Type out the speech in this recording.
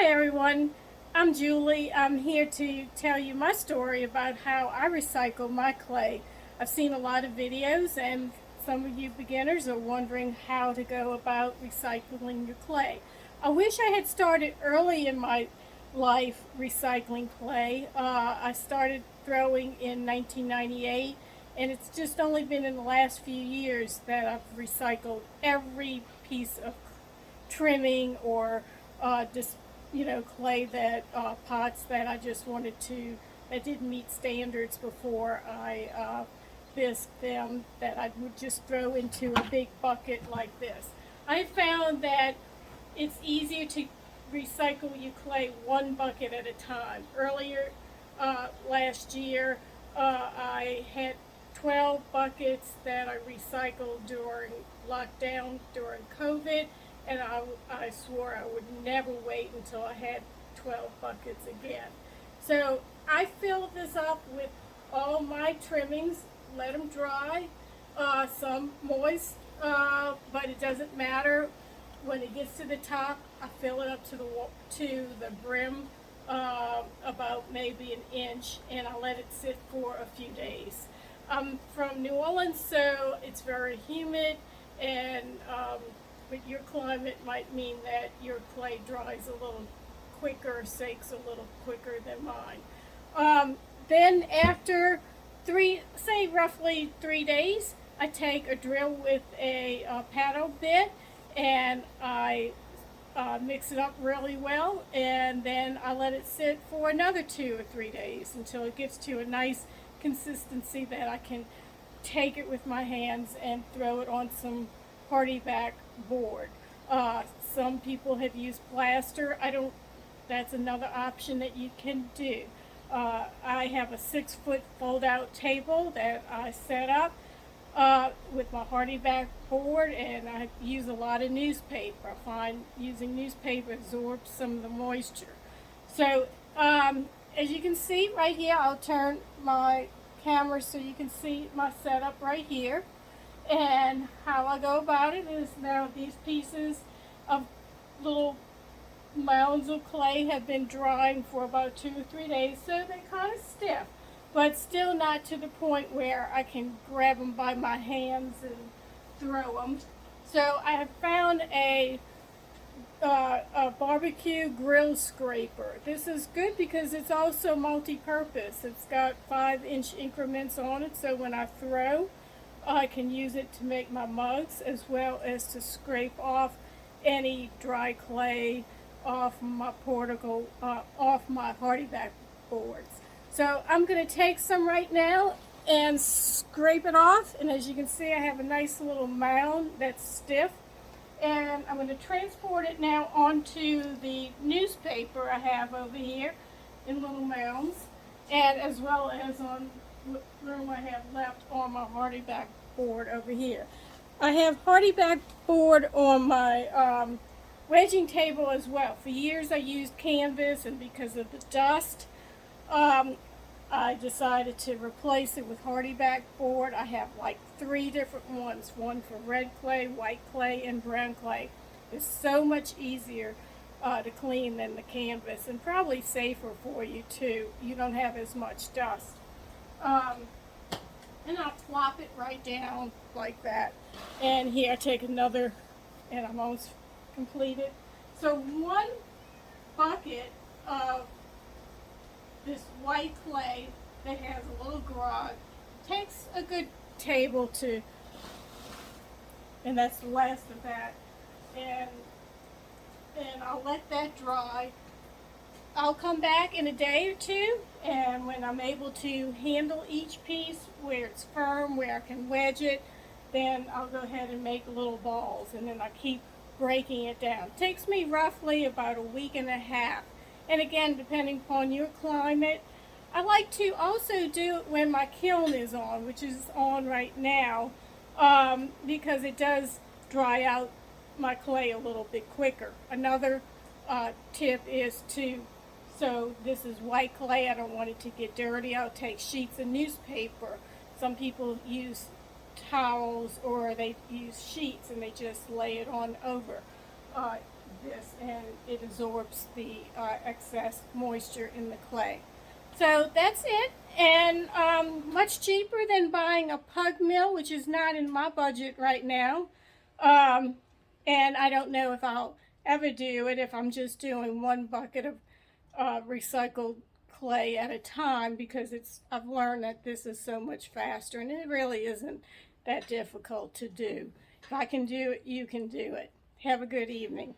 Hi everyone, I'm Julie. I'm here to tell you my story about how I recycle my clay. I've seen a lot of videos and some of you beginners are wondering how to go about recycling your clay. I wish I had started early in my life recycling clay. I started throwing in 1998 and it's just only been in the last few years that I've recycled every piece of trimming or just clay that pots that I just wanted to that didn't meet standards before I bisque them, that I would just throw into a big bucket like this. I found that it's easier to recycle your clay one bucket at a time. Earlier last year, I had 12 buckets that I recycled during lockdown during COVID, and I swore I would never wait until I had 12 buckets again. So I filled this up with all my trimmings, let them dry, some moist, but it doesn't matter. When it gets to the top, I fill it up to the brim, about maybe an inch, and I let it sit for a few days. I'm from New Orleans, so it's very humid, and but your climate might mean that your clay dries a little quicker, sakes a little quicker than mine. Then after say roughly 3 days, I take a drill with a paddle bit and I mix it up really well, and then I let it sit for another 2 or 3 days until it gets to a nice consistency that I can take it with my hands and throw it on some party back board. Some people have used plaster. I don't. That's another option that you can do. I have a 6-foot fold-out table that I set up with my hardy back board, and I use a lot of newspaper. I find using newspaper absorbs some of the moisture. So as you can see right here, I'll turn my camera so you can see my setup right here. And how I go about it is, now these pieces of little mounds of clay have been drying for about 2 or 3 days, so they're kind of stiff, but still not to the point where I can grab them by my hands and throw them. So I have found a barbecue grill scraper. This is good because it's also multi-purpose. It's got 5-inch increments on it, so when I throw, I can use it to make my mugs as well as to scrape off any dry clay off my portico, off my hardy back boards. So I'm going to take some right now and scrape it off, and as you can see, I have a nice little mound that's stiff, and I'm going to transport it now onto the newspaper I have over here in little mounds, and as well as on what room I have left on my hardy back board over here. I have hardy back board on my wedging table as well. For years I used canvas, and because of the dust, I decided to replace it with hardy back board. I have like 3 different ones, one for red clay, white clay, and brown clay. It's so much easier to clean than the canvas, and probably safer for you too. You don't have as much dust. And I'll plop it right down like that. And here I take another, and I'm almost completed. So one bucket of this white clay that has a little grog takes a good table to, and that's the last of that. And I'll let that dry. I'll come back in a day or two, and when I'm able to handle each piece where it's firm, where I can wedge it, then I'll go ahead and make little balls, and then I keep breaking it down. It takes me roughly about a week and a half. And again, depending upon your climate, I like to also do it when my kiln is on, which is on right now, because it does dry out my clay a little bit quicker. Another tip is so this is white clay, I don't want it to get dirty. I'll take sheets of newspaper. Some people use towels or they use sheets and they just lay it on over. this, and it absorbs the excess moisture in the clay. So that's it, and much cheaper than buying a pug mill, which is not in my budget right now. Um, and I don't know if I'll ever do it if I'm just doing one bucket of recycled clay at a time, because I've learned that this is so much faster, and it really isn't that difficult to do. If I can do it, you can do it. Have a good evening.